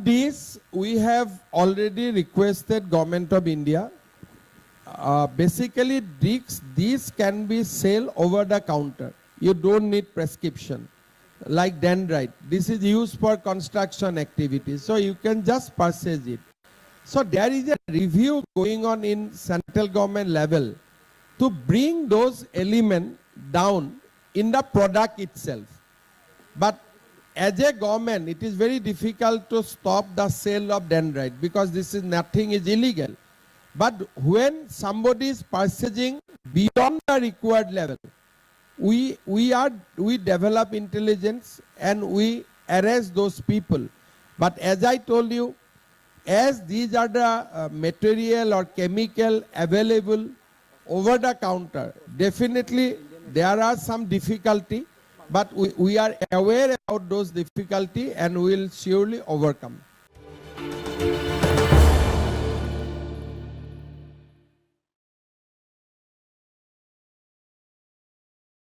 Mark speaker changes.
Speaker 1: On this, we have already requested Government of India. Basically, these can be sold over the counter. You don't need prescription. Like dendrite, this is used for construction activities, so you can just purchase it. So there is a review going on in central government level to bring those elements down in the product itself. But as a government, it is very difficult to stop the sale of dendrite because this is nothing is illegal. But when somebody is purchasing beyond the required level, we develop intelligence and we arrest those people. But as I told you, as these are the material or chemical available over the counter, definitely there are some difficulty, but we are aware about those difficulty and we will surely overcome.